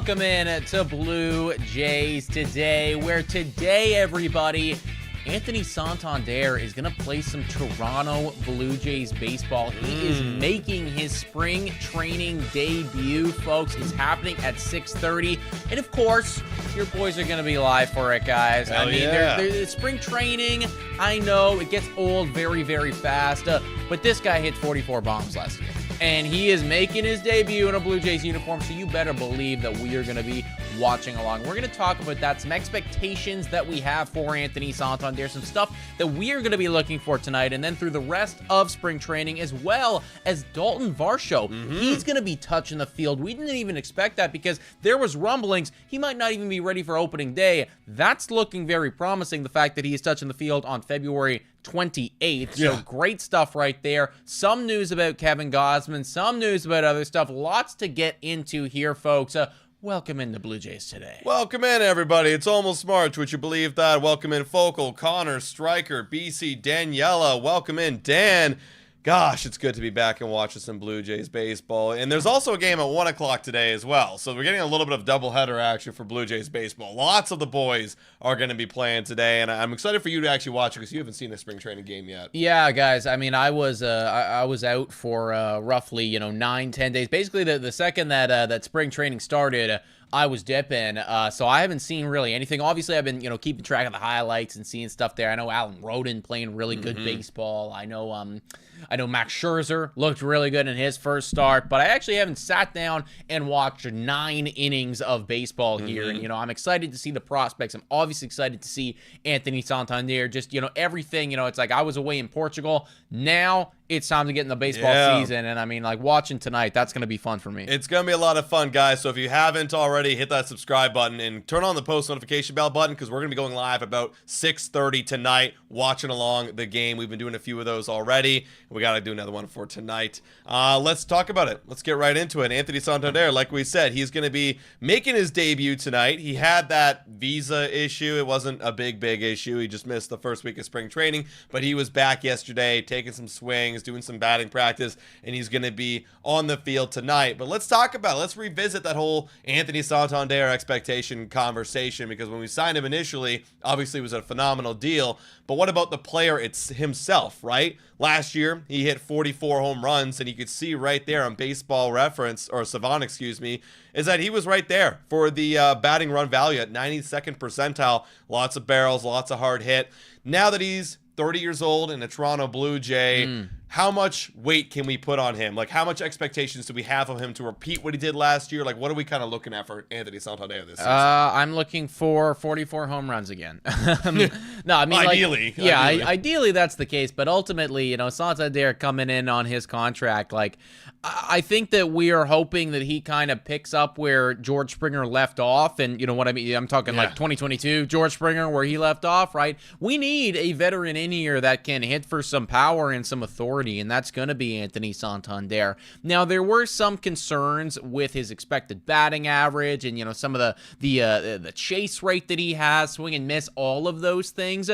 Welcome in to Blue Jays Today, where today, everybody, Anthony Santander is going to play some Toronto Blue Jays baseball. He is making his spring training debut, folks. It's happening at 6:30. And, of course, your boys are going to be live for it, guys. Hell yeah. They're spring training, I know, it gets old very, very fast. But this guy hit 44 bombs last year. And he is making his debut in a Blue Jays uniform, so you better believe that we are going to be watching along. We're going to talk about that, some expectations that we have for Anthony Santander, some stuff that we are going to be looking for tonight, and then through the rest of spring training, as well as Dalton Varsho. He's going to be touching the field. We didn't even expect that because there was rumblings. He might not even be ready for opening day. That's looking very promising, the fact that he is touching the field on February 28th. So great stuff right there. Some news about Kevin Gausman, some news about other stuff. Lots to get into here, folks. Welcome into Blue Jays Today. Welcome in, everybody. It's almost March. Would you believe that? Welcome in, Focal, Connor, Stryker, BC, Daniela. Welcome in, Dan. Gosh, it's good to be back and watching some Blue Jays baseball. And there's also a game at 1 o'clock today as well. So we're getting a little bit of doubleheader action for Blue Jays baseball. Lots of the boys are going to be playing today. And I'm excited for you to actually watch it because you haven't seen a spring training game yet. Yeah, guys. I mean, I was out for roughly, 9-10 days. Basically, the second that spring training started, I was dipping, so I haven't seen really anything. Obviously, I've been, keeping track of the highlights and seeing stuff there. I know Alan Rodin playing really good baseball. I know Max Scherzer looked really good in his first start, but I actually haven't sat down and watched 9 innings of baseball here. And, I'm excited to see the prospects. I'm obviously excited to see Anthony Santander. Just, everything, it's like I was away in Portugal. Now it's time to get in the baseball season. And I mean, watching tonight, that's going to be fun for me. It's going to be a lot of fun, guys. So if you haven't already, hit that subscribe button and turn on the post notification bell button because we're going to be going live about 6:30 tonight, watching along the game. We've been doing a few of those already. We got to do another one for tonight. Let's talk about it. Let's get right into it. Anthony Santander, like we said, he's going to be making his debut tonight. He had that visa issue. It wasn't a big issue. He just missed the first week of spring training, but he was back yesterday, taking some swings, doing some batting practice, and he's going to be on the field tonight. But let's talk about it. Let's revisit that whole Anthony Santander expectation conversation, because when we signed him initially, obviously it was a phenomenal deal. But what about the player himself, right? Last year, he hit 44 home runs, and you could see right there on Baseball Reference, or Savant, excuse me, is that he was right there for the batting run value at 92nd percentile. Lots of barrels, lots of hard hit. Now that he's 30 years old and a Toronto Blue Jay, how much weight can we put on him? How much expectations do we have of him to repeat what he did last year? What are we kind of looking at for Anthony Santander this season? I'm looking for 44 home runs again. No, I mean, ideally. Ideally that's the case. But ultimately, Santander coming in on his contract, I think that we are hoping that he kind of picks up where George Springer left off. And you know what I mean? I'm talking 2022 George Springer, where he left off, right? We need a veteran in here that can hit for some power and some authority, and that's going to be Anthony Santander. Now, there were some concerns with his expected batting average and, some of the chase rate that he has, swing and miss, all of those things.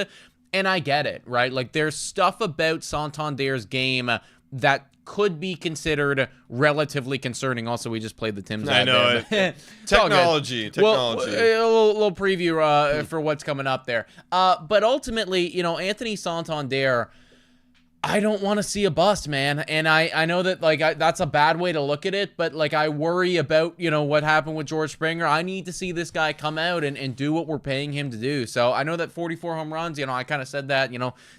And I get it, right? There's stuff about Santander's game that could be considered relatively concerning. Also, we just played the Tim's I know it. Technology. Well, a little preview for what's coming up there. But ultimately, Anthony Santander, I don't want to see a bust, man. And I know that that's a bad way to look at it, but I worry about, what happened with George Springer. I need to see this guy come out and do what we're paying him to do. So I know that 44 home runs, I kind of said that,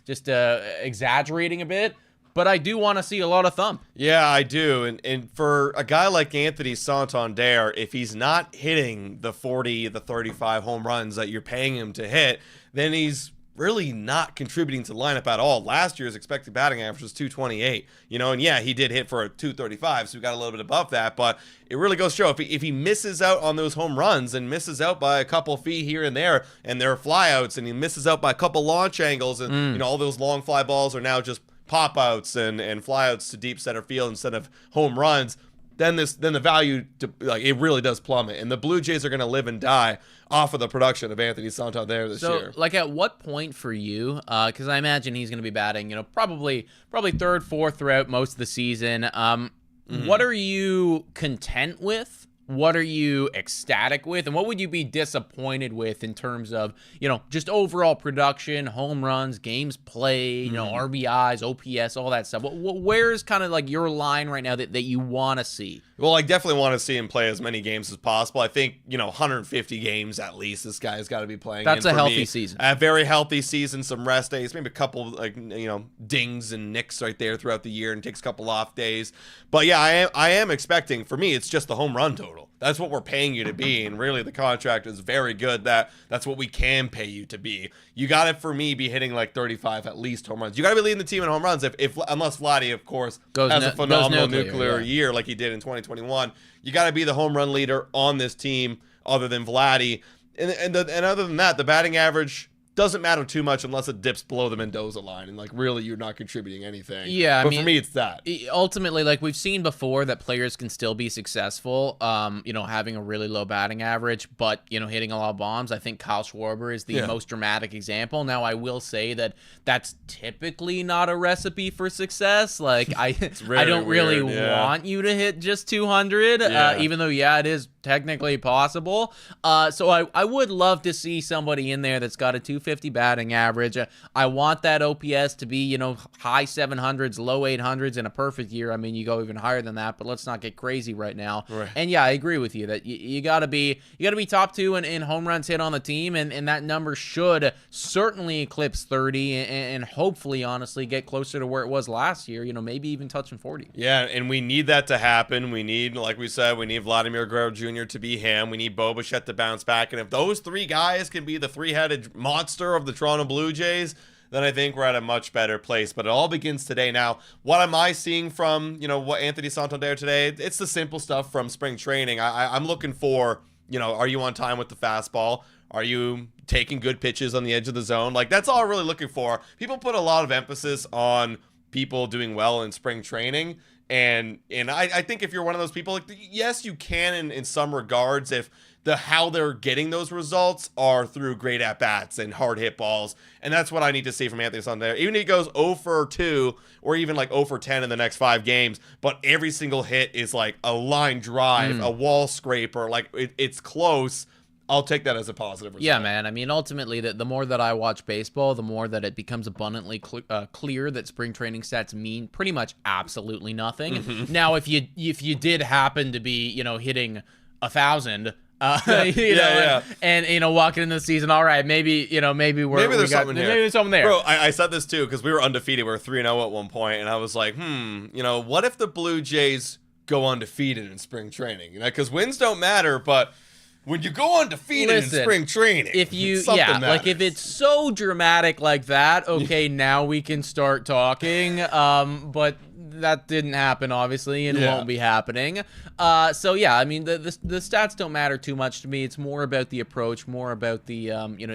just exaggerating a bit. But I do want to see a lot of thump. Yeah, I do. And for a guy like Anthony Santander, if he's not hitting the 40, the 35 home runs that you're paying him to hit, then he's really not contributing to the lineup at all. Last year's expected batting average was 228, and he did hit for a 235, so we got a little bit above that, but it really goes to show if he misses out on those home runs and misses out by a couple feet here and there are flyouts, and he misses out by a couple launch angles, and all those long fly balls are now just pop outs and flyouts to deep center field instead of home runs, then the value it really does plummet, and the Blue Jays are going to live and die off of the production of Anthony Santander this year. So, at what point for you? Because I imagine he's going to be batting, probably third, fourth throughout most of the season. What are you content with what are you ecstatic with, and what would you be disappointed with in terms of, just overall production, home runs, games played, RBIs, OPS, all that stuff? Where's kind of like your line right now that you want to see? Well, I definitely want to see him play as many games as possible. I think, 150 games at least this guy's got to be playing. That's a healthy season. A very healthy season, some rest days, maybe a couple, dings and nicks right there throughout the year, and takes a couple off days. But yeah, I am expecting, for me, it's just the home run total. That's what we're paying you to be, and really the contract is very good. That's what we can pay you to be. You got to, for me, be hitting like 35 at least home runs. You got to be leading the team in home runs, unless Vladdy, of course, has a phenomenal nuclear year like he did in 2021. You got to be the home run leader on this team, other than Vladdy. And other than that, the batting average doesn't matter too much unless it dips below the Mendoza line, and like really you're not contributing anything. Yeah, but for me it's that. Ultimately, like we've seen before, that players can still be successful, having a really low batting average, but hitting a lot of bombs. I think Kyle Schwarber is the most dramatic example. Now, I will say that that's typically not a recipe for success. Like I don't really want you to hit just 200, even though it is technically possible. So I would love to see somebody in there that's got a 250 batting average. I want that OPS to be, high 700s, low 800s in a perfect year. I mean, you go even higher than that, but let's not get crazy right now. Right. And I agree with you that you gotta be top 2 in home runs hit on the team, and that number should certainly eclipse 30 and hopefully, honestly, get closer to where it was last year, maybe even touching 40. Yeah, and we need that to happen. We need, like we said, we need Vladimir Guerrero Jr. to be him. We need Bo Bichette to bounce back. And if those 3 guys can be the 3-headed monster of the Toronto Blue Jays, then I think we're at a much better place. But it all begins today. Now, what am I seeing from, what Anthony Santander today? It's the simple stuff from spring training. I'm looking for, are you on time with the fastball? Are you taking good pitches on the edge of the zone? Like, that's all I'm really looking for. People put a lot of emphasis on people doing well in spring training. And I think if you're one of those people, like, yes, you can in some regards if how they're getting those results are through great at-bats and hard hit balls. And that's what I need to see from Anthony Santander. Even if he goes 0 for 2 or even like 0 for 10 in the next 5 games, but every single hit is like a line drive, a wall scraper, like it's close, I'll take that as a positive result. Yeah, man. I mean, ultimately, the more that I watch baseball, the more that it becomes abundantly clear that spring training stats mean pretty much absolutely nothing. Now, if you did happen to be, hitting 1,000, and walking into the season, all right, maybe there's something here. Maybe there's something there. Bro, I said this too because we were undefeated. We were 3-0 at one point, and I was like, what if the Blue Jays go undefeated in spring training? Because wins don't matter, but when you go undefeated in spring training, if if it's so dramatic like that, okay, now we can start talking. But that didn't happen, obviously, and won't be happening. So yeah, I mean, the stats don't matter too much to me. It's more about the approach, more about the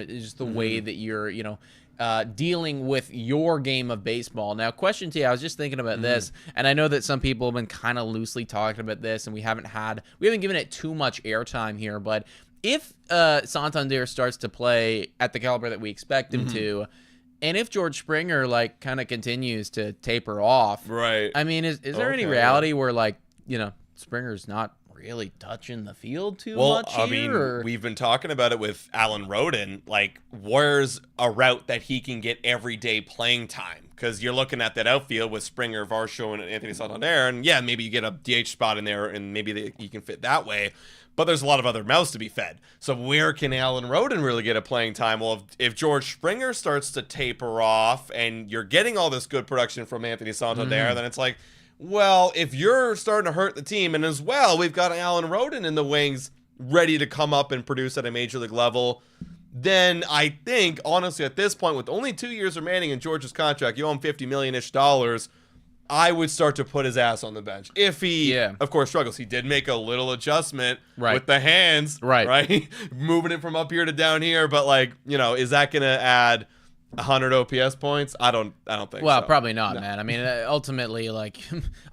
just the way that you're dealing with your game of baseball. Now, question to you, I was just thinking about this, and I know that some people have been kind of loosely talking about this, and we haven't given it too much airtime here, but if Santander starts to play at the caliber that we expect him to, and if George Springer kind of continues to taper off, right? I mean, is there any reality where Springer's not really touching the field too much here? I mean, we've been talking about it with Alan Rodin. Like, where's a route that he can get everyday playing time? Because you're looking at that outfield with Springer, Varsho, and Anthony Santander, and yeah, maybe you get a DH spot in there, and maybe you can fit that way. But there's a lot of other mouths to be fed. So where can Alan Rodin really get a playing time? Well, if George Springer starts to taper off, and you're getting all this good production from Anthony Santander, then it's like, well, if you're starting to hurt the team, and as well, we've got Alan Rodin in the wings ready to come up and produce at a major league level, then I think, honestly, at this point, with only 2 years remaining in George's contract, you owe him $50 million-ish, I would start to put his ass on the bench. If he, of course, struggles. He did make a little adjustment with the hands, right? Moving it from up here to down here, but is that going to add 100 OPS points? I don't think so. Well, probably not, man. I mean, ultimately,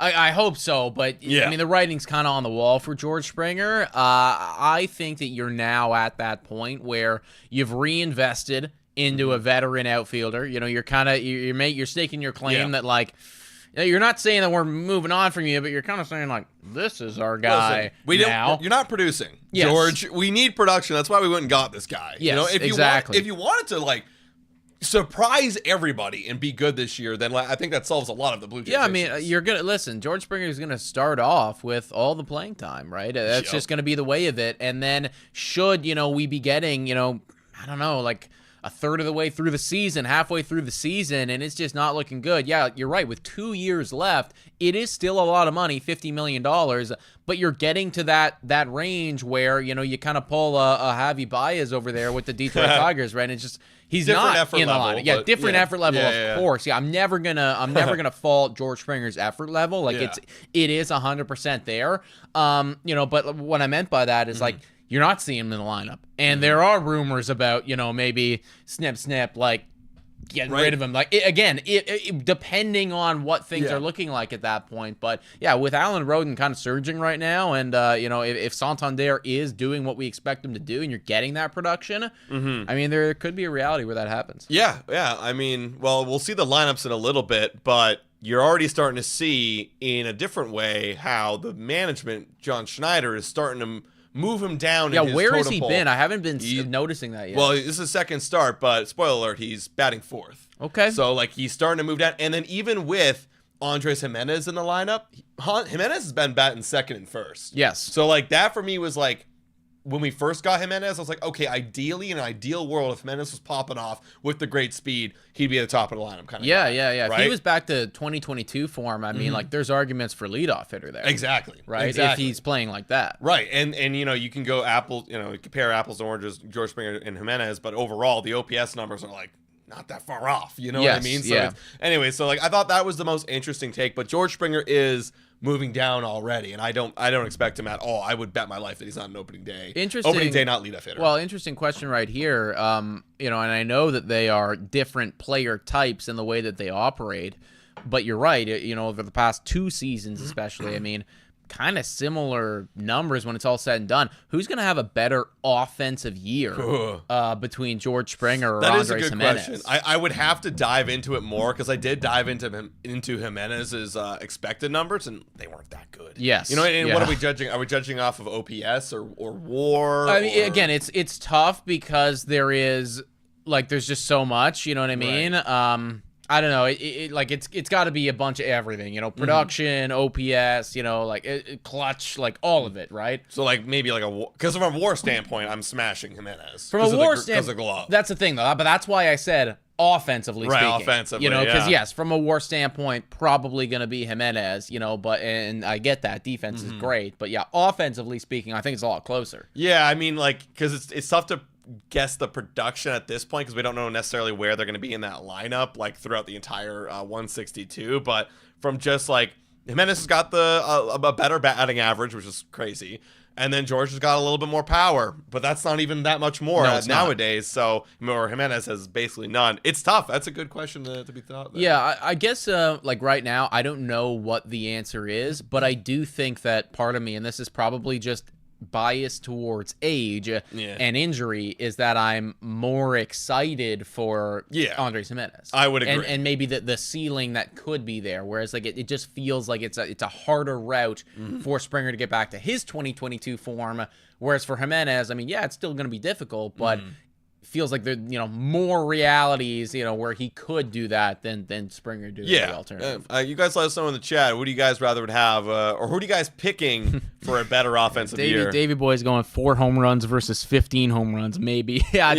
I hope so, but I mean, the writing's kind of on the wall for George Springer. I think that you're now at that point where you've reinvested into a veteran outfielder. You're kind of you're staking your claim that You're not saying that we're moving on from you, but you're kind of saying like, this is our guy. Listen, you're not producing, Yes. George. We need production. That's why we went and got this guy. Yes, if you wanted to like surprise everybody and be good this year, then I think that solves a lot of the Blue Jays. Yeah, I mean, issues. you're gonna listen. George Springer is gonna start off with all the playing time, right? That's just gonna be the way of it. And then should we be getting I don't know, like a third of the way through the season, halfway through the season, and it's just not looking good. Yeah, you're right. With 2 years left, it is still a lot of money, $50 million, but you're getting to that range where, you kind of pull a Javi Baez over there with the Detroit Tigers, right? And it's just, he's different not effort in the level, lineup. Yeah, different effort level, of course. Yeah, I'm never gonna fault George Springer's effort level. Like it is 100% there. But what I meant by that is like, you're not seeing him in the lineup. And there are rumors about, maybe snip, like getting rid of him. Like, it depending on what things are looking like at that point. But, yeah, with Alan Roden kind of surging right now, and, if Santander is doing what we expect him to do and you're getting that production, I mean, there could be a reality where that happens. Yeah. I mean, well, we'll see the lineups in a little bit, but you're already starting to see in a different way how the management, John Schneider, is starting to move him down. Yeah, in his where has totem he pole. been? I haven't been noticing that yet. Well, this is his second start, but spoiler alert, he's batting fourth. Okay. So, like, he's starting to move down. And then even with Andres Jimenez in the lineup, Jimenez has been batting second and first. Yes. So, like, that for me was like, when we first got Jimenez, I was like, okay, ideally, in an ideal world, if Jimenez was popping off with the great speed, he'd be at the top of the lineup kind of Yeah. Right? If he was back to 2022 form, I mean, like, there's arguments for leadoff hitter there. Exactly. Right? Exactly. If he's playing like that. Right. And you can go compare apples and oranges, George Springer and Jimenez, but overall, the OPS numbers are like, not that far off. You know what I mean? So anyway, so like I thought that was the most interesting take, but George Springer is moving down already, and I don't expect him at all. I would bet my life that he's on an opening day. Interesting. Opening day, not leadoff hitter. Well, interesting question right here. And I know that they are different player types in the way that they operate, but you're right. Over the past 2 seasons, especially, I mean, kind of similar numbers when it's all said and done. Who's going to have a better offensive year between George Springer or that Andres is a good Jimenez? question. I would have to dive into it more because I did dive into Jimenez's expected numbers, and they weren't that good. Yes. And what are we judging? Are we judging off of OPS or WAR? I mean, again, it's tough because there's just so much. You know what I mean? Right. I don't know. It's got to be a bunch of everything. Production, OPS. Clutch, like all of it, right? So like maybe like because from a WAR standpoint, I'm smashing Jimenez. From a WAR standpoint, because of glove. That's the thing though. But that's why I said offensively speaking. Right, offensively. Because yes, from a WAR standpoint, probably going to be Jimenez. And I get that defense is great, but yeah, offensively speaking, I think it's a lot closer. Yeah, I mean, like because it's tough to guess the production at this point because we don't know necessarily where they're going to be in that lineup like throughout the entire 162, but from just like Jimenez has got a better batting average, which is crazy, and then George has got a little bit more power, but that's not even that much more nowadays. So Jimenez has basically none. It's tough. That's a good question to be thought there. Yeah, I guess like right now I don't know what the answer is, but I do think that part of me, and this is probably just bias towards age and injury, is that I'm more excited for Andres Jimenez. I would agree. And maybe the ceiling that could be there, whereas like it just feels like it's a harder route for Springer to get back to his 2022 form, whereas for Jimenez, I mean, yeah, it's still going to be difficult, but feels like there more realities where he could do that than Springer do the alternative. You guys let us know in the chat, what do you guys rather would have, or who do you guys picking for a better offensive year? Davey Boy's going 4 home runs versus 15 home runs, maybe. Wow,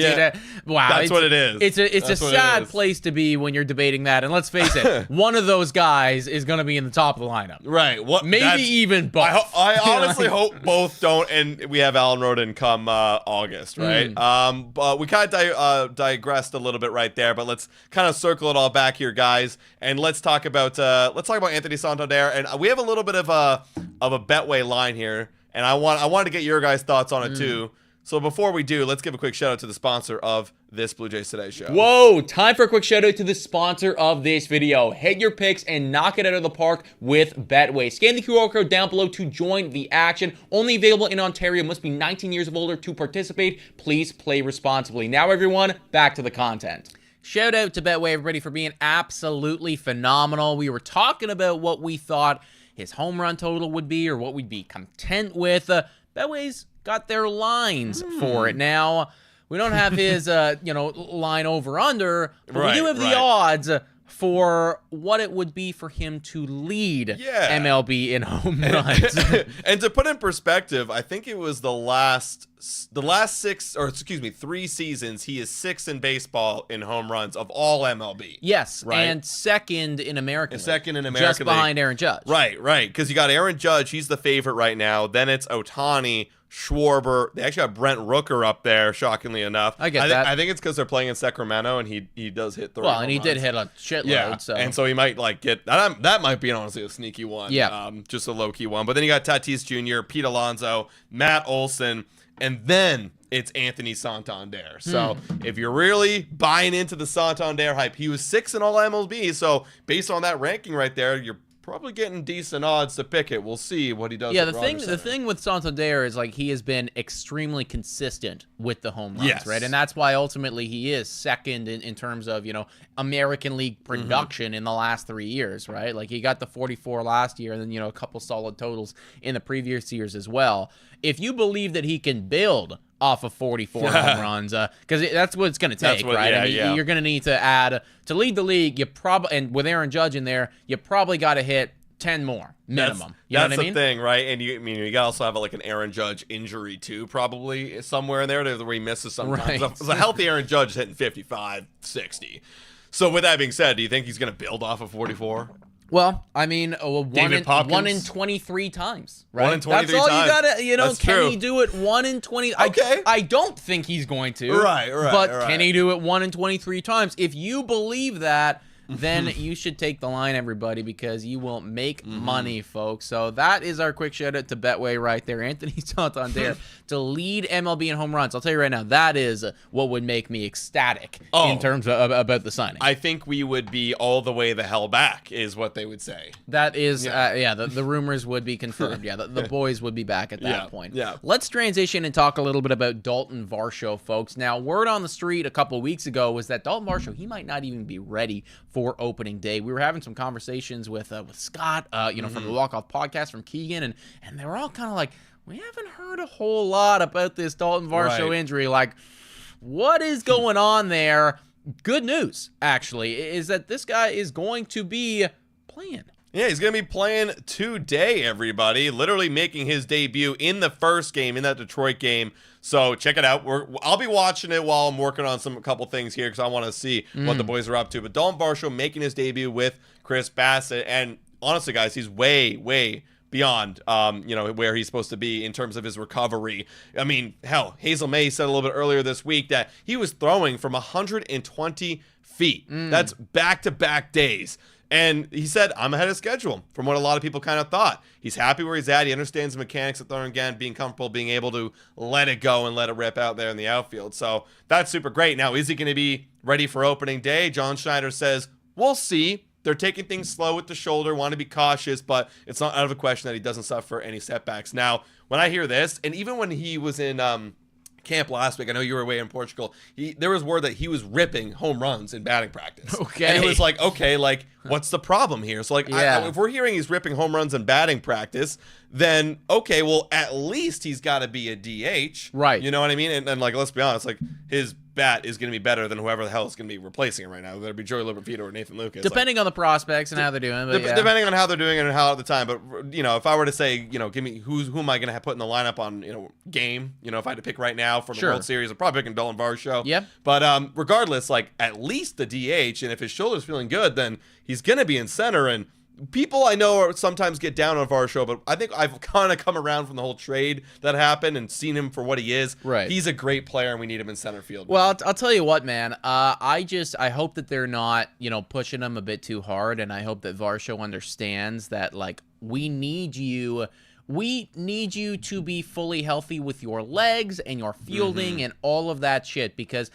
that's what it is. It's a sad place to be when you're debating that. And let's face it, one of those guys is going to be in the top of the lineup. Right. Maybe even both. I honestly hope both don't, and we have Alan Roden come August, right? But we kind of digressed a little bit right there, but let's kind of circle it all back here, guys, and let's talk about Anthony Santander. And we have a little bit of a Betway line here, and I wanted to get your guys' thoughts on it too. So before we do, let's give a quick shout out to the sponsor of this Blue Jays Today show. Whoa, time for a quick shout out to the sponsor of this video. Hit your picks and knock it out of the park with Betway. Scan the QR code down below to join the action. Only available in Ontario. Must be 19 years of older to participate. Please play responsibly. Now everyone, back to the content. Shout out to Betway, everybody, for being absolutely phenomenal. We were talking about what we thought his home run total would be or what we'd be content with. Betway's got their lines for it. Now, we don't have his, line over under, but we do have the odds for what it would be for him to lead MLB in home runs. And to put in perspective, I think it was the last 3 seasons, he is 6th in baseball in home runs of all MLB. Yes, right? and second in American League. Second in American Just behind Aaron Judge. Right, because you got Aaron Judge, he's the favorite right now. Then it's Ohtani, Schwarber. They actually have Brent Rooker up there, shockingly enough. I get that. I think it's because they're playing in Sacramento, and he does hit 30 Well, and he home did runs. hit a shitload. Yeah, so. and so he might get that might be honestly a sneaky one. Yeah. Just a low-key one. But then you got Tatis Jr., Pete Alonso, Matt Olson, and then it's Anthony Santander. So if you're really buying into the Santander hype, he was 6th in all MLB. So based on that ranking right there, you're probably getting decent odds to pick it. We'll see what he does. Yeah, the thing with Santander is like he has been extremely consistent with the home runs, right? And that's why ultimately he is second in terms of, American League production in the last 3 years, right? Like he got the 44 last year and then, a couple solid totals in the previous years as well. If you believe that he can build off of 44 home runs, because that's what it's going to take, right? You're going to need to add, to lead the league, and with Aaron Judge in there, you probably got to hit 10 more minimum. That's what I the mean? thing, right? And you got to also have like an Aaron Judge injury too, probably somewhere in there where he misses sometimes. Right. So a healthy Aaron Judge is hitting 55, 60. So with that being said, do you think he's going to build off of 44? Well, I mean, one in 23 times, right? 1 in 23 That's all times. you gotta, That's can true. he do it 1 in 20? Okay. I don't think he's going to. Right. But can he do it 1 in 23 times? If you believe that, then you should take the line, everybody, because you will make money, folks. So that is our quick shout out to Betway right there. Anthony Santander to lead MLB in home runs. I'll tell you right now, that is what would make me ecstatic in terms of about the signing. I think we would be all the way the hell back is what they would say. That is, the rumors would be confirmed. Yeah, the boys would be back at that point. Yeah. Let's transition and talk a little bit about Dalton Varsho, folks. Now, word on the street a couple weeks ago was that Dalton Varsho, he might not even be ready for opening day. We were having some conversations with Scott, from the Walk Off podcast from Keegan, and they were all kind of like, we haven't heard a whole lot about this Dalton Varsho injury. Like, what is going on there? Good news, actually, is that this guy is going to be playing. Yeah, he's going to be playing today, everybody. Literally making his debut in the first game, in that Detroit game. So check it out. I'll be watching it while I'm working on a couple things here because I want to see what the boys are up to. But Dalton Varsho making his debut with Chris Bassett. And honestly, guys, he's way, way beyond, where he's supposed to be in terms of his recovery. I mean, hell, Hazel May said a little bit earlier this week that he was throwing from 120 feet. That's back-to-back days. And he said, I'm ahead of schedule from what a lot of people kind of thought. He's happy where he's at. He understands the mechanics of throwing again, being comfortable, being able to let it go and let it rip out there in the outfield. So that's super great. Now, is he going to be ready for opening day? John Schneider says, we'll see. They're taking things slow with the shoulder, want to be cautious, but it's not out of the question that he doesn't suffer any setbacks. Now, when I hear this, and even when he was in camp last week, I know you were away in Portugal, there was word that he was ripping home runs in batting practice. Okay. And it was like, okay, like, what's the problem here? So, like, if we're hearing he's ripping home runs in batting practice, then, okay, well, at least he's got to be a DH. Right. You know what I mean? And like, let's be honest, like, his bat is going to be better than whoever the hell is going to be repling him right now, whether it be Joey Liberfito or Nathan Lucas. Depending on the prospects and how they're doing. But depending on how they're doing and how at the time. But, if I were to say, give me who am I going to put in the lineup on, game, if I had to pick right now for the World Series, I'm probably picking Dalton Varsho. Yep. But regardless, like, at least the DH, and if his shoulder's feeling good, then he's going to be in center. And people I know sometimes get down on Varsho, but I think I've kind of come around from the whole trade that happened and seen him for what he is. Right. He's a great player, and we need him in center field. Well, I'll tell you what, man. I hope that they're not, pushing him a bit too hard, and I hope that Varsho understands that, like, we need you to be fully healthy with your legs and your fielding and all of that shit because,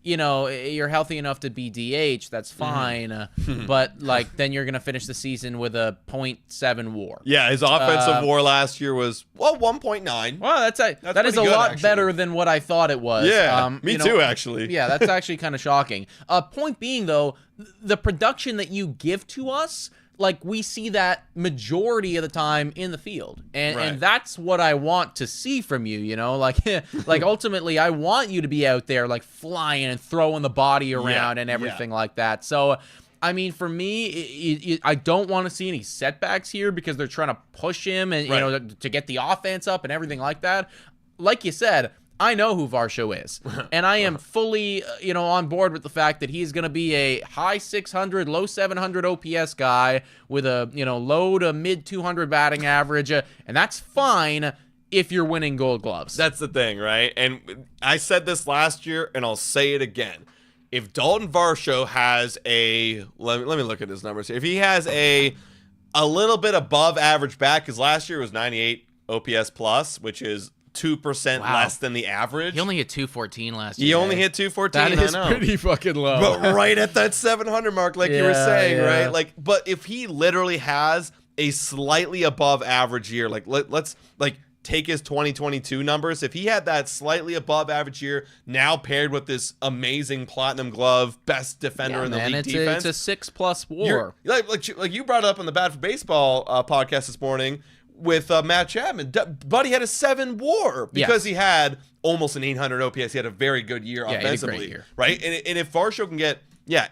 you know, you're healthy enough to be DH, that's fine. But, like, then you're going to finish the season with a .7 WAR. Yeah, his offensive WAR last year was, 1.9. Well, that is a lot better than what I thought it was. Yeah, me too, actually. Yeah, that's actually kind of shocking. Point being, though, the production that you give to us, like, we see that majority of the time in the field. And that's what I want to see from you, you know? Like, like ultimately, I want you to be out there, like, flying and throwing the body around and everything like that. So, I mean, for me, I don't want to see any setbacks here because they're trying to push him and, you know, to get the offense up and everything like that. Like you said, I know who Varsho is, and I am fully, you know, on board with the fact that he's going to be a high 600, low 700 OPS guy with a, you know, low to mid 200 batting average, and that's fine if you're winning Gold Gloves. That's the thing, right? And I said this last year, and I'll say it again. If Dalton Varsho has let me look at his numbers here. If he has a little bit above average bat, because last year was 98 OPS plus, which is 2% less than the average. He only hit 214 last year. He only hit 214. That is pretty fucking low. But right at that 700 mark, like you were saying, right? Like, but if he literally has a slightly above average year, like let's like take his 2022 numbers. If he had that slightly above average year, now paired with this amazing platinum glove, best defender in the league defense, it's a 6+ WAR. Like you brought it up on the Bad for Baseball podcast this morning with Matt Chapman. Buddy had a 7 WAR because he had almost an 800 OPS. He had a very good year offensively, great year. right? And if Varsho can get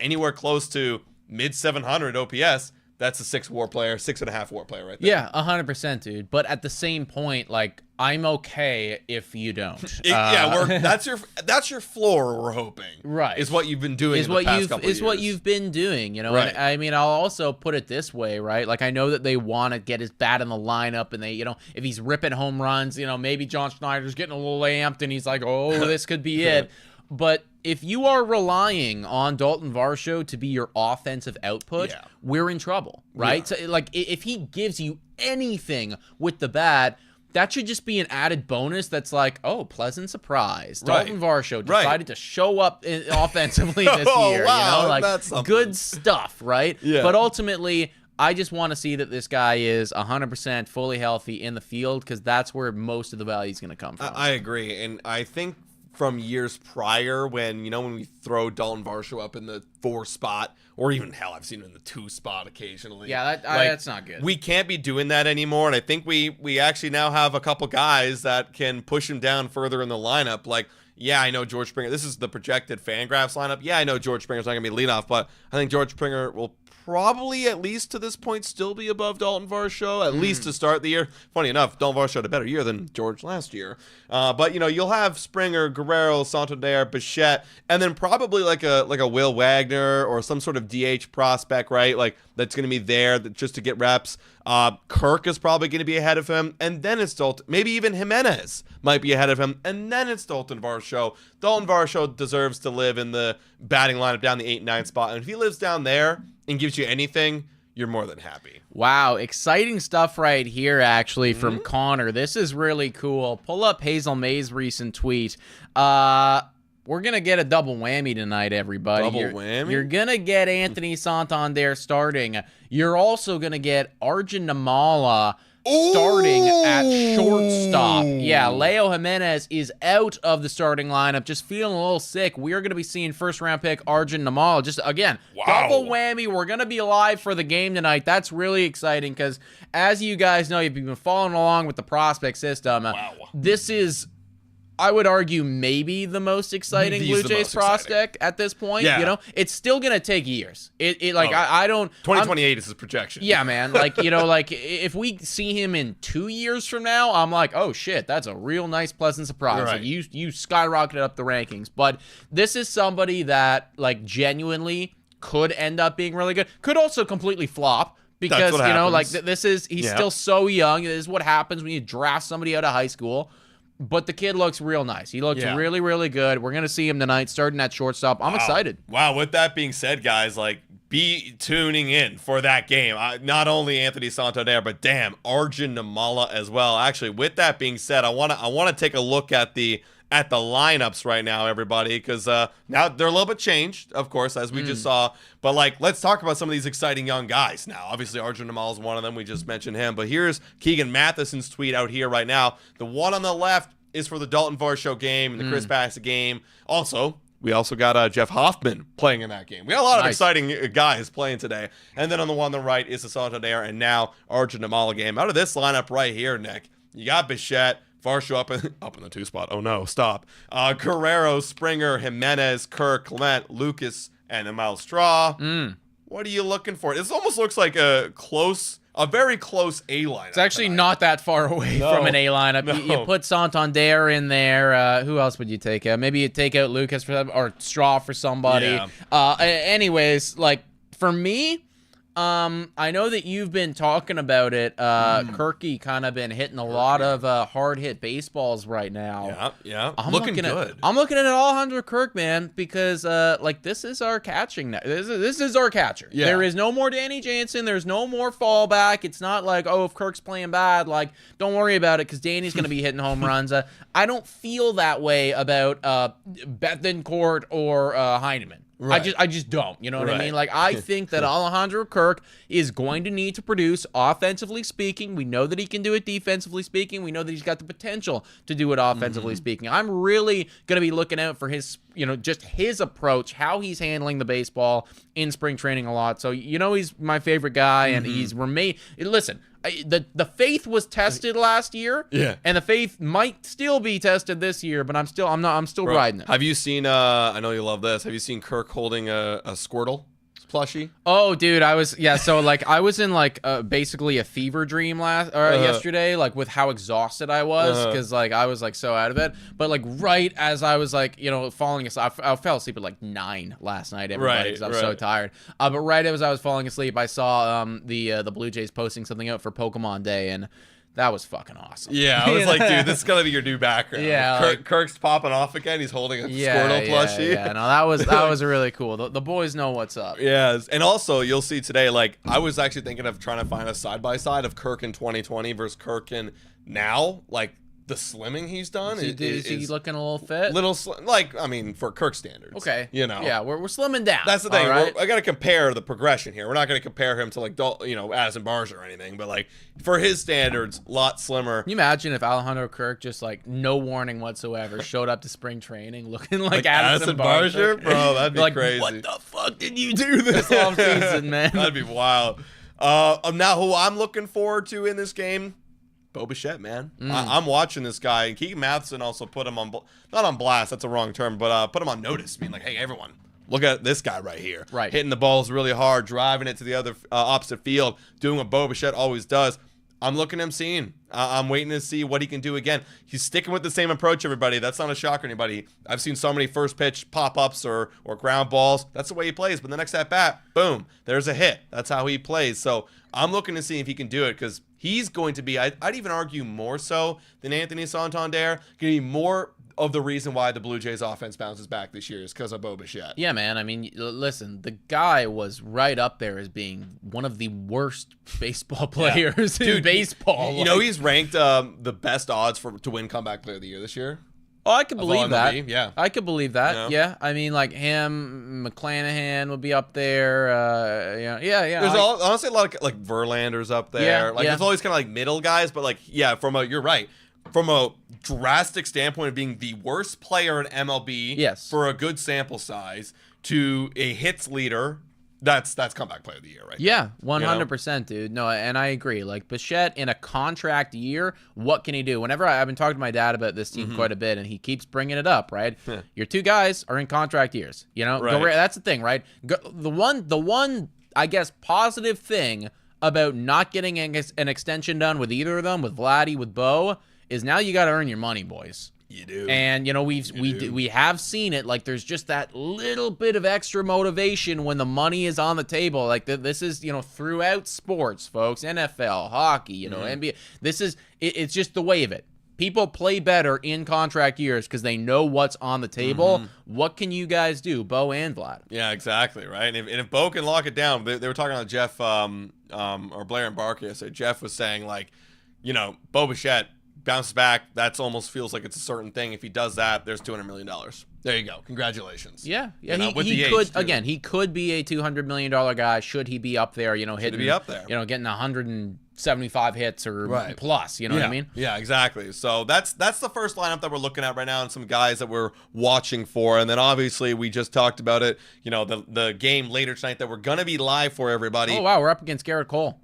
anywhere close to mid 700 OPS, that's a 6 WAR player, 6.5 WAR player right there. Yeah, 100%, dude. But at the same point, like, I'm okay if you don't. That's your floor. We're hoping, right? Is what you've been doing. Is what you've been doing. You know, right. And, I mean, I'll also put it this way, right? Like, I know that they want to get his bat in the lineup, and they, you know, if he's ripping home runs, you know, maybe John Schneider's getting a little amped, and he's like, oh, this could be it. But if you are relying on Dalton Varsho to be your offensive output, we're in trouble, right? So, like, if he gives you anything with the bat, that should just be an added bonus that's like, oh, pleasant surprise. Dalton Varsho decided to show up offensively this year. Wow, you know, like, good stuff, right? Yeah. But ultimately, I just want to see that this guy is 100% fully healthy in the field because that's where most of the value is going to come from. I agree, and I think from years prior when we throw Dalton Varsho up in the 4 spot, or even hell, I've seen him in the 2 spot occasionally. Yeah, that's not good. We can't be doing that anymore, and I think we actually now have a couple guys that can push him down further in the lineup. Like, yeah, I know George Springer. This is the projected Fangraphs lineup. Yeah, I know George Springer's not going to be leadoff, but I think George Springer will probably, at least to this point, still be above Dalton Varsho, at least to start the year. Funny enough, Dalton Varsho had a better year than George last year. But, you'll have Springer, Guerrero, Santander, Bichette, and then probably like a Will Wagner or some sort of DH prospect, right? Like, that's going to be there just to get reps. Kirk is probably going to be ahead of him, and then it's Dalton. Maybe even Jimenez might be ahead of him, and then it's Dalton Varsho. Dalton Varsho deserves to live in the batting lineup down the 8-9 spot, and if he lives down there and gives you anything, you're more than happy. Wow, exciting stuff right here, actually, from Connor. This is really cool. Pull up Hazel May's recent tweet. We're going to get a double whammy tonight, everybody. Whammy? You're going to get Anthony Santander starting. You're also going to get Arjun Namala starting at shortstop. Yeah, Leo Jimenez is out of the starting lineup, just feeling a little sick. We are going to be seeing first-round pick Arjun Namala. Just, again, double whammy. We're going to be live for the game tonight. That's really exciting because, as you guys know, you've been following along with the prospect system. This is, I would argue, maybe the most exciting Blue Jays prospect at this point. Yeah. You know, it's still gonna take years. I don't. 2028 is his projection. Yeah, man. Like, like if we see him in 2 years from now, I'm like, oh shit, that's a real nice, pleasant surprise. Right. Like, you skyrocketed up the rankings. But this is somebody that, like, genuinely could end up being really good. Could also completely flop. Because, he's still so young. This is what happens when you draft somebody out of high school. But the kid looks real nice. He looks really, really good. We're going to see him tonight starting at shortstop. I'm excited. Wow. With that being said, guys, like, be tuning in for that game. Not only Anthony Santander, but damn, Arjun Namala as well. Actually, with that being said, I want to take a look at the at the lineups right now, everybody, because now they're a little bit changed, of course, as we just saw. But, like, let's talk about some of these exciting young guys now. Obviously, Arjun Namal is one of them. We just mentioned him. But here's Keegan Matheson's tweet out here right now. The one on the left is for the Dalton Varsho game and the Chris Bassett game. Also, we also got Jeff Hoffman playing in that game. We got a lot of exciting guys playing today. And then on the one on the right is the Santander and now Arjun Namal game. Out of this lineup right here, Nick, you got Bichette, Varsho up in the 2 spot. Oh, no, stop. Guerrero, Springer, Jimenez, Kirk, Clement, Lucas, and Emile Straw. What are you looking for? This almost looks like a very close A lineup. It's actually not that far away from an A lineup. No. You put Santander in there. Who else would you take out? Maybe you take out Lucas or Straw for somebody. Yeah. Anyways, like for me, I know that you've been talking about it. Kirky kind of been hitting a lot of hard hit baseballs right now. Yeah. I'm looking good. I'm looking at Alejandro Kirk, man, because like this is our catching now. This is our catcher. Yeah. There is no more Danny Jansen. There's no more fallback. It's not like, oh, if Kirk's playing bad, like don't worry about it because Danny's gonna be hitting home runs. I don't feel that way about Bethencourt or Heineman. Right. I just don't. You know what I mean? Like, I think that Alejandro Kirk is going to need to produce offensively speaking. We know that he can do it defensively speaking. We know that he's got the potential to do it offensively speaking. I'm really going to be looking out for his, just his approach, how he's handling the baseball in spring training a lot. So, he's my favorite guy, and he's remained. Listen, the faith was tested last year, and the faith might still be tested this year, but I'm still riding it. Have you seen? I know you love this. Have you seen Kirk holding a Squirtle plushie? Oh, dude, I was in basically a fever dream yesterday, like with how exhausted I was because I was so out of it. But like right as I was falling asleep, I fell asleep at like 9 last night. Everybody, because I was so tired. But right as I was falling asleep, I saw the Blue Jays posting something out for Pokemon Day, and that was fucking awesome. Yeah, I was like, dude, this is gonna be your new background. Yeah, Kirk's popping off again. He's holding a Squirtle plushie. Yeah, no, that was really cool. The boys know what's up. Yeah, and also you'll see today. Like, I was actually thinking of trying to find a side by side of Kirk in 2020 versus Kirk in now. Like, the slimming he's done is he looking a little fit? For Kirk standards. Okay. Yeah, we're slimming down. That's the thing. Right? I got to compare the progression here. We're not going to compare him to Addison Barnes or anything, but like for his standards, a lot slimmer. Can you imagine if Alejandro Kirk just no warning whatsoever showed up to spring training looking like Addison Barnes? Bro, that'd be crazy. What the fuck did you do this offseason, man? That'd be wild. Now who I'm looking forward to in this game? Bo Bichette, man. I'm watching this guy. And Keegan Matheson also put him on, not on blast, that's a wrong term, but put him on notice. Being like, hey, everyone, look at this guy right here. Right. Hitting the balls really hard, driving it to the other opposite field, doing what Bo Bichette always does. I'm looking at him seeing. I'm waiting to see what he can do again. He's sticking with the same approach, everybody. That's not a shock to anybody. I've seen so many first pitch pop-ups or ground balls. That's the way he plays. But the next at-bat, boom, there's a hit. That's how he plays. So I'm looking to see if he can do it because he's going to be, I'd even argue more so than Anthony Santander, going to be more of the reason why the Blue Jays offense bounces back this year is because of Bo Bichette. Yeah, man. I mean, listen, the guy was right up there as being one of the worst baseball players in baseball. He's ranked the best odds to win comeback player of the year this year. Oh, I could believe that. Yeah. I could believe that. Yeah. I mean, like him, McClanahan would be up there. Yeah. There's honestly a lot of like Verlander's up there. There's always kind of like middle guys, but like, you're right. From a drastic standpoint of being the worst player in MLB for a good sample size to a hits leader, that's comeback player of the year, right? Yeah, 100%, dude. No, and I agree. Like, Bichette in a contract year, what can he do? Whenever I've been talking to my dad about this team quite a bit, and he keeps bringing it up, right? Your two guys are in contract years, Right. That's the thing, right? The one, I guess, positive thing about not getting an extension done with either of them, with Vladdy, with Bo, is now you got to earn your money, boys. You do. And, we have seen it. Like, there's just that little bit of extra motivation when the money is on the table. Like, this is, throughout sports, folks. NFL, hockey, NBA. It's just the way of it. People play better in contract years because they know what's on the table. What can you guys do, Bo and Vlad? Yeah, exactly, right? And if Bo can lock it down, they were talking about Jeff or Blair and Barker. So Jeff was saying, like, Bo Bichette bounces back, that's almost feels like it's a certain thing. If he does that, there's $200 million. There you go. Congratulations. Yeah. You know, he could, again, he could be a $200 million guy should he be up there, hitting, getting 175 hits or plus, you know what I mean? Yeah, exactly. So that's the first lineup that we're looking at right now and some guys that we're watching for. And then obviously we just talked about it, the game later tonight that we're going to be live for everybody. Oh, wow. We're up against Garrett Cole.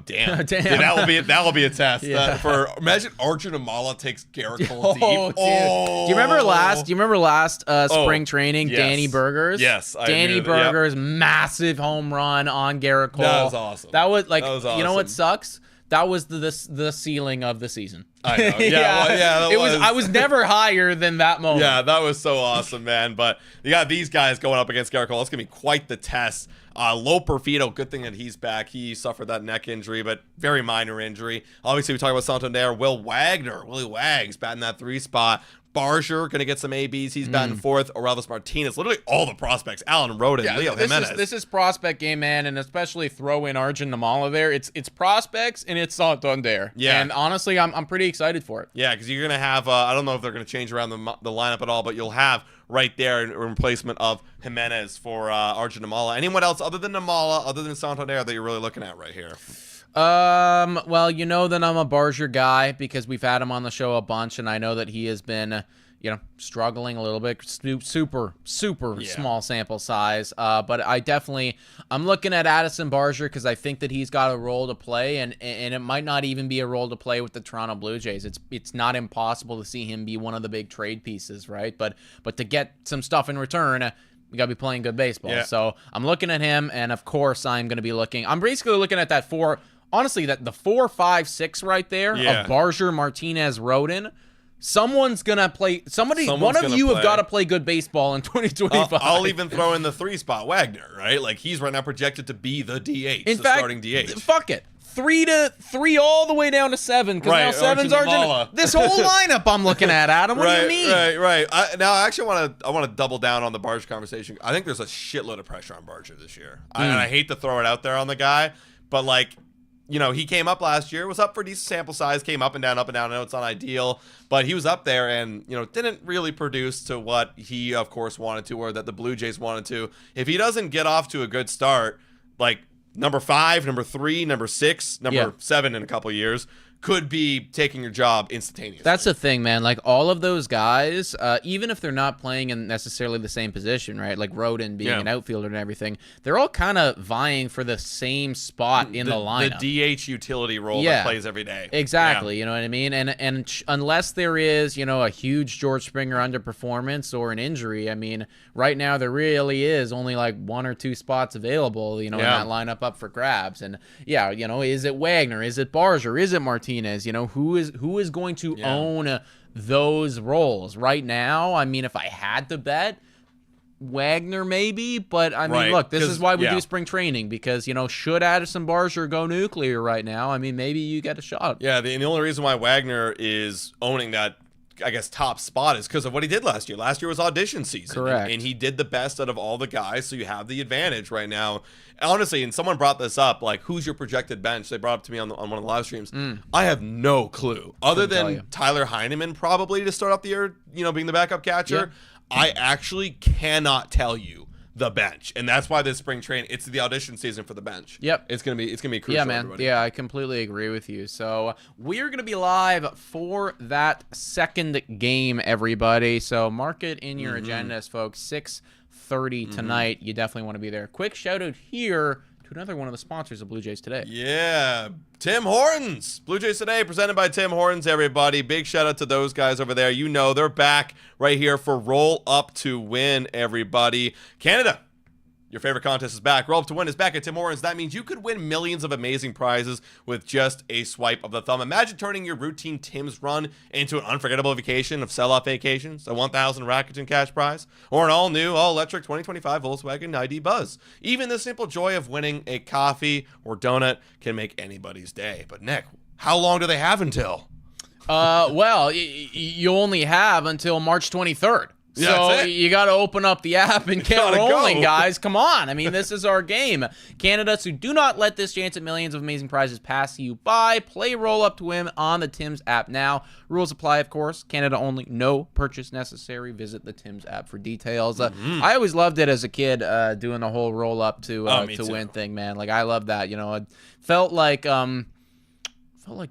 Damn. Damn. Dude, that will be a test. Imagine Arjun Amala takes Garrett Cole deep. Dude. Do you remember last spring training, yes. Danny Burgers? Yes. Danny Burgers, massive home run on Garrett Cole. That was awesome. That was awesome. You know what sucks? That was the ceiling of the season. I know. Yeah, I was never higher than that moment. Yeah, that was so awesome, man. But you got these guys going up against Garrett Cole. It's going to be quite the test. Low Perfido, good thing that he's back. He suffered that neck injury, but very minor injury. Obviously, we talk about Santander. Willie Wags batting that 3 spot. Barsher going to get some ABs. He's batting 4th. Orelvis Martinez. Literally all the prospects. Alan Roden, Leo Jimenez. This is prospect game, man, and especially throw in Arjun Namala there. It's prospects and it's Santander. Yeah. And honestly, I'm pretty excited for it. Yeah, because you're going to have, I don't know if they're going to change around the lineup at all, but you'll have right there in replacement of Jimenez for Arjun Namala. Anyone else other than Namala, other than Santander that you're really looking at right here? Well, you know that I'm a Barsher guy because we've had him on the show a bunch, and I know that he has been, struggling a little bit. Super small sample size. But I'm looking at Addison Barsher because I think that he's got a role to play, and it might not even be a role to play with the Toronto Blue Jays. It's not impossible to see him be one of the big trade pieces, right? But to get some stuff in return, we got to be playing good baseball. Yeah. So I'm looking at him, and of course I'm going to be I'm basically looking at that 4. Honestly, the 4, 5, 6 right there of Barsher, Martinez, Roden. Someone's gonna play. One of you have got to play good baseball in 2025. I'll even throw in the 3 spot Wagner, right? Like he's right now projected to be the DH, in fact, starting DH. Fuck it. 3 all the way down to 7 because now 7's Arjun. This whole lineup I'm looking at, Adam. What do you mean? Right. I actually want to double down on the Barsher conversation. I think there's a shitload of pressure on Barsher this year, and I hate to throw it out there on the guy, but he came up last year, was up for decent sample size, came up and down. I know it's not ideal, but he was up there and, didn't really produce to what he, of course, wanted to or that the Blue Jays wanted to. If he doesn't get off to a good start, like number 5, number 3, number 6, number 7 in a couple years, could be taking your job instantaneously. That's the thing, man. Like all of those guys, even if they're not playing in necessarily the same position, right? Like Roden being an outfielder and everything, they're all kind of vying for the same spot in the lineup. The DH utility role that plays every day. Exactly. Yeah. You know what I mean? And unless there is, a huge George Springer underperformance or an injury, I mean, right now there really is only like 1 or 2 spots available, in that lineup up for grabs. And is it Wagner? Is it Barsher? Is it Martinez? Who is going to own those roles right now? I mean, if I had to bet, Wagner maybe, but I mean, look, this is why we do spring training because should Addison Barsher go nuclear right now? I mean, maybe you get a shot. Yeah, the only reason why Wagner is owning that, I guess, top spot is because of what he did last year. Last year was audition season. Correct. And he did the best out of all the guys, so you have the advantage right now. Honestly, and someone brought this up, like, who's your projected bench? They brought it to me on one of the live streams. I have no clue. Other than Tyler Heineman probably to start off the year, being the backup catcher, I actually cannot tell you the bench, and that's why this spring training, it's the audition season for the bench. Yep, it's gonna be crucial. Yeah, man. Everybody. Yeah, I completely agree with you. So we're gonna be live for that second game, everybody. So mark it in your agendas, folks. 6:30 tonight. You definitely want to be there. Quick shout out here to another one of the sponsors of Blue Jays Today. Yeah, Tim Hortons. Blue Jays Today, presented by Tim Hortons, everybody. Big shout out to those guys over there. They're back right here for Roll Up to Win, everybody. Canada, your favorite contest is back. Roll Up to Win is back at Tim Hortons. That means you could win millions of amazing prizes with just a swipe of the thumb. Imagine turning your routine Tim's run into an unforgettable vacation of sell-off vacations, a 1,000 Rakuten cash prize, or an all-new, all-electric 2025 Volkswagen ID Buzz. Even the simple joy of winning a coffee or donut can make anybody's day. But Nick, how long do they have until? Well, you only have until March 23rd. Yeah, So that's it. you got to open up the app and get gotta rolling, go. guys. Come on. I mean, this is our game. Candidates who do not let this chance at millions of amazing prizes pass you by, play Roll Up to Win on the Tim's app now. Rules apply, of course. Canada only. No purchase necessary. Visit the Tim's app for details. I always loved it as a kid, doing the whole Roll Up to win thing, man. Like, I love that. You know, it felt like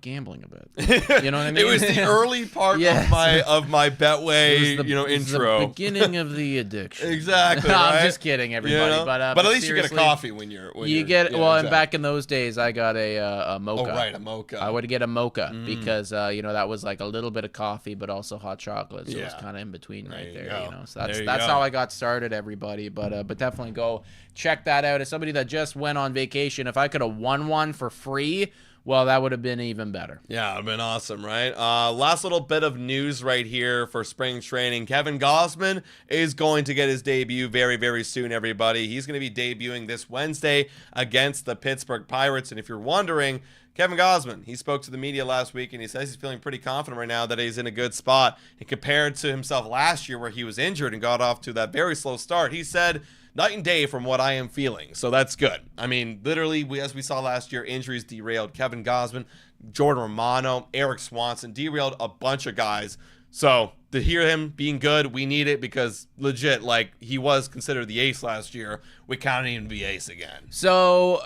gambling a bit. You know what I mean? It was the early part of my Betway, intro. The beginning of the addiction. Exactly. No, right? I'm just kidding, everybody. You know? But at least you get a coffee when you're. And back in those days, I got a mocha. Oh right, a mocha. I would get a mocha because that was like a little bit of coffee, but also hot chocolate. So it was kind of in between right there. So that's how I got started, everybody. But definitely go check that out. As somebody that just went on vacation, if I could have won one for free, well, that would have been even better. Yeah, it would have been awesome, right? Last little bit of news right here for spring training. Kevin Gausman is going to get his debut very, very soon, everybody. He's going to be debuting this Wednesday against the Pittsburgh Pirates. And if you're wondering, Kevin Gausman, he spoke to the media last week, and he says he's feeling pretty confident right now that he's in a good spot. And compared to himself last year where he was injured and got off to that very slow start, he said, night and day from what I am feeling. So that's good. I mean, literally, as we saw last year, injuries derailed Kevin Gausman, Jordan Romano, Eric Swanson, derailed a bunch of guys. So to hear him being good, we need it because legit, like, he was considered the ace last year. We can't even be ace again. So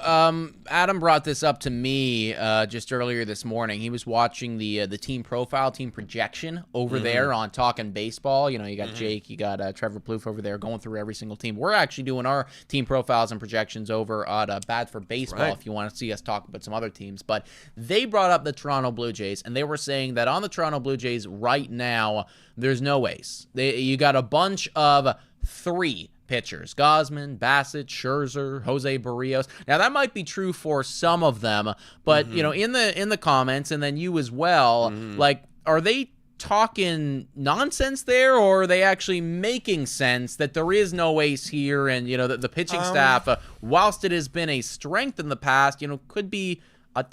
Adam brought this up to me just earlier this morning. He was watching the team profile, team projection over there on Talking Baseball. You got Jake, you got Trevor Plouffe over there going through every single team. We're actually doing our team profiles and projections over at Bad for Baseball if you want to see us talk about some other teams. But they brought up the Toronto Blue Jays, and they were saying that on the Toronto Blue Jays right now, there's no ace. You got a bunch of 3 pitchers: Gausman, Bassett, Scherzer, Jose Barrios. Now that might be true for some of them, but in the comments, and then you as well, like, are they talking nonsense there, or are they actually making sense that there is no ace here, and the pitching staff, whilst it has been a strength in the past, could be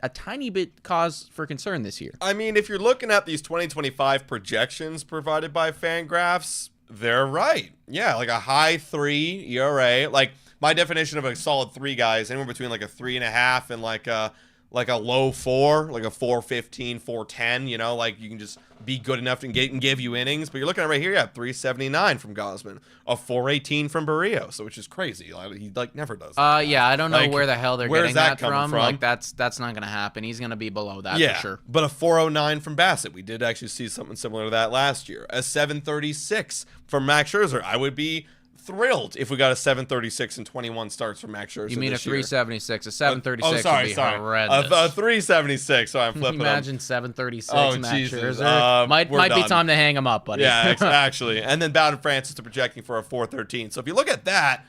a tiny bit cause for concern this year? I mean, if you're looking at these 2025 projections provided by Fangraphs, they're right. Yeah, like a high 3 ERA. Like, my definition of a solid 3 guy is anywhere between like a 3.5 and like a low 4, like a 4.15, 4.10. Like, you can just be good enough to give you innings. But you're looking at right here, you have 3.79 from Gausman, a 4.18 from Barrios, which is crazy. He never does that. Yeah, I don't know where the hell they're getting that from. Like, that's not going to happen. He's going to be below that for sure. But a 4.09 from Bassett. We did actually see something similar to that last year. A 7.36 from Max Scherzer. I would be thrilled if we got a 7.36 and 21 starts from Max Scherzer. You mean a 3.76? A 7.36 sorry, would be horrendous. A 3.76. So I'm flipping. Imagine 7.36. Oh, Max Jesus. Scherzer. Might be time to hang him up, buddy. Yeah, actually. And then Bowden Francis projecting for a 4.13. So if you look at that,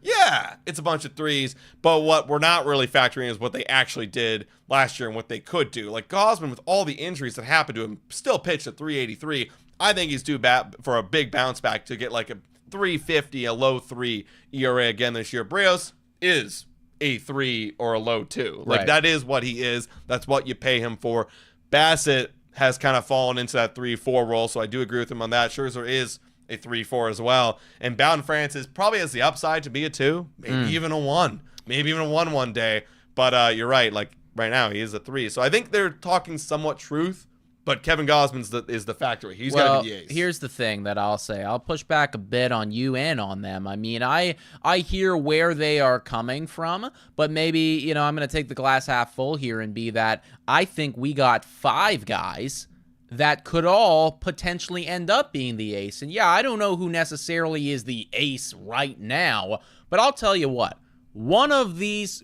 yeah, it's a bunch of 3s. But what we're not really factoring is what they actually did last year and what they could do. Like, Gausman, with all the injuries that happened to him, still pitched at 3.83. I think he's due for a big bounce back to get like a 3.50, a low 3 ERA again this year. Barrios is a 3 or a low 2. Like, that is what he is. That's what you pay him for. Bassett has kind of fallen into that 3-4 role, so I do agree with him on that. Scherzer is a 3-4 as well. And Bowden Francis probably has the upside to be a 2, maybe even a 1. Maybe even a 1 one day. But you're right. Like, right now, he is a 3. So I think they're talking somewhat truth. But Kevin Gausman is the factory. He's got to be the ace. Here's the thing that I'll say. I'll push back a bit on you and on them. I mean, I hear where they are coming from, but maybe, I'm going to take the glass half full here and be that I think we got 5 guys that could all potentially end up being the ace. And yeah, I don't know who necessarily is the ace right now, but I'll tell you what. One of these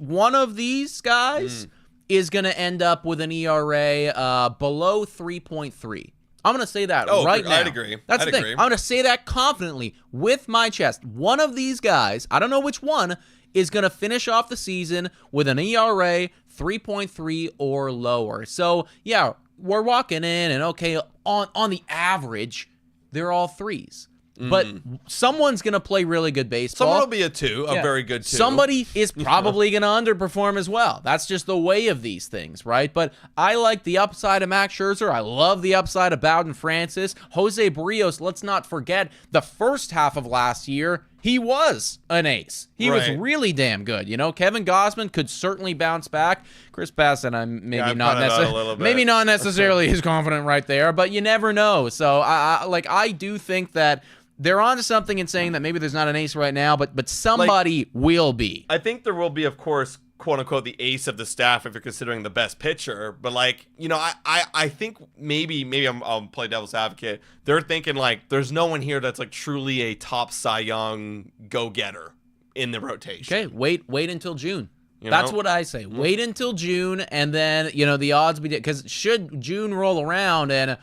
guys is going to end up with an ERA below 3.3. I'm going to say that right now. I'd agree. That's the thing. I'm going to say that confidently with my chest. One of these guys, I don't know which one, is going to finish off the season with an ERA 3.3 or lower. So, yeah, we're walking in and, okay, on the average, they're all 3s. but someone's going to play really good baseball. Someone will be a 2, a very good 2. Somebody is probably going to underperform as well. That's just the way of these things, right? But I like the upside of Max Scherzer. I love the upside of Bowden Francis. Jose Barrios, let's not forget, the first half of last year, he was an ace. He was really damn good. Kevin Gausman could certainly bounce back. Chris Bassett, I'm maybe not necessarily as confident right there, but you never know. So I do think that they're onto something in saying that maybe there's not an ace right now, but somebody will be. I think there will be, of course, quote unquote, the ace of the staff if you're considering the best pitcher. But I think maybe I'll play devil's advocate. They're thinking there's no one here that's truly a top Cy Young go-getter in the rotation. Okay, wait until June. That's what I say. Wait until June, and then the odds be, because should June roll around and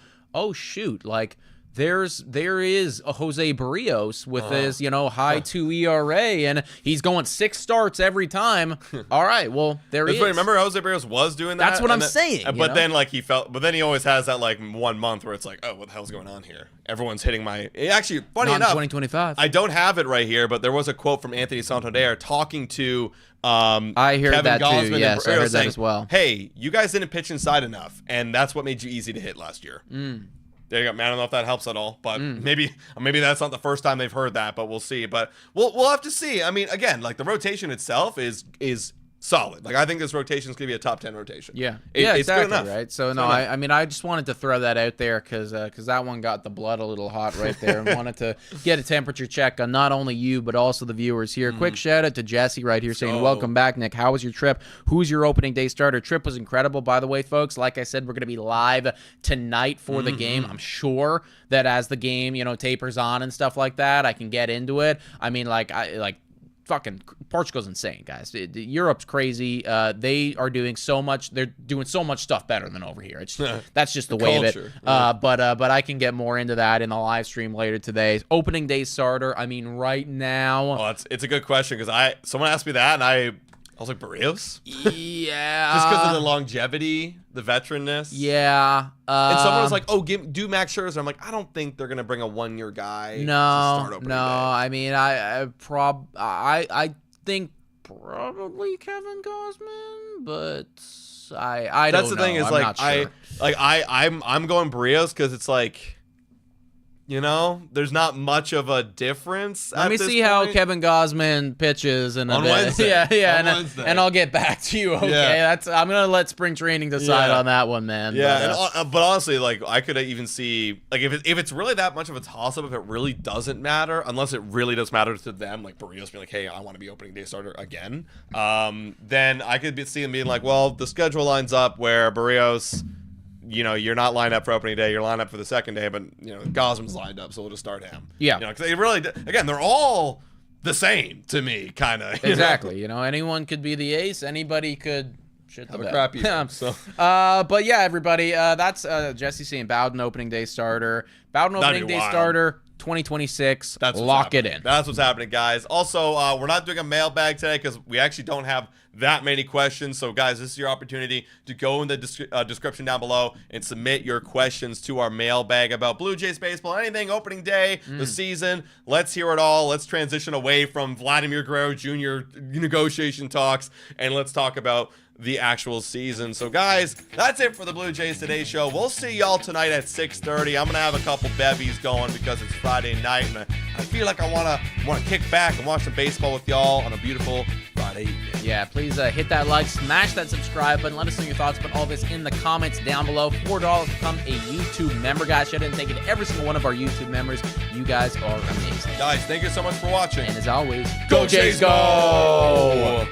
there is a Jose Barrios with his, high 2 ERA, and he's going 6 starts every time. All right, well, there he is. Remember Jose Barrios was doing that? That's what I'm saying. But then he always has that 1 month where it's oh, what the hell's going on here? Everyone's hitting my. Actually, funny enough, 2025. I don't have it right here, but there was a quote from Anthony Santander talking to I heard Kevin that Gausman too. Yes, I heard that as well. Hey, you guys didn't pitch inside enough, and that's what made you easy to hit last year. There you go, man. I don't know if that helps at all, but maybe that's not the first time they've heard that, but we'll see. But we'll have to see. I mean, again, the rotation itself is solid. I think this rotation is going to be a top 10 rotation. Yeah, it's exactly, good enough. right? So, I just wanted to throw that out there because that one got the blood a little hot right there and wanted to get a temperature check on not only you, but also the viewers here. Quick shout out to Jesse right here saying, welcome back, Nick. How was your trip? Who's your opening day starter? Trip was incredible, by the way, folks. Like I said, we're going to be live tonight for the game. I'm sure that as the game, tapers on and stuff like that, I can get into it. I mean, fucking Portugal's insane, guys. Europe's crazy. They are doing so much. They're doing so much stuff better than over here. That's just the way culture. of it. But I can get more into that in the live stream later today. Opening day starter. I mean, right now. Oh, it's a good question because someone asked me that and I was like, Barrios? Yeah. Just because of the longevity, the veteranness. Yeah. And someone was like, do Max Scherzer. I'm like, I don't think they're going to bring a 1-year guy to start opening day. I mean, I think probably Kevin Gausman, but I don't know. That's the thing is, I'm not sure. I'm going Barrios because it's there's not much of a difference. Let me see how Kevin Gausman pitches in a bit. Wednesday. Wednesday. And I'll get back to you. Okay, I'm gonna let spring training decide on that one, man. Yeah, but honestly, I could even see if it's really that much of a toss-up, if it really doesn't matter, unless it really does matter to them, Barrios being hey, I want to be opening day starter again. Then I could see them being well, the schedule lines up where Barrios. You're not lined up for opening day. You're lined up for the second day, but Gausman's lined up, so we'll just start him. Yeah, because they really, again, they're all the same to me, kind of. Exactly. Anyone could be the ace. Anybody could shit the bed. Crappy. So, but yeah, everybody, that's Jesse saying Bowden opening day starter. Bowden opening day starter. 2026. Lock it in. That's what's happening, guys. Also, we're not doing a mailbag today because we actually don't have that many questions. So, guys, this is your opportunity to go in the description down below and submit your questions to our mailbag about Blue Jays baseball, anything, opening day, the season. Let's hear it all. Let's transition away from Vladimir Guerrero Jr. negotiation talks, and let's talk about the actual season. So guys, that's it for the Blue Jays Today show. We'll see y'all tonight at 6:30. I'm gonna have a couple bevies going because it's Friday night and I feel like I wanna kick back and watch some baseball with y'all on a beautiful Friday evening. Yeah, please hit that like, smash that subscribe button, let us know your thoughts about all this in the comments down below. $4 to become a YouTube member, guys. Shout out and thank you to every single one of our YouTube members. You guys are amazing. Guys, thank you so much for watching. And as always, go Jays go!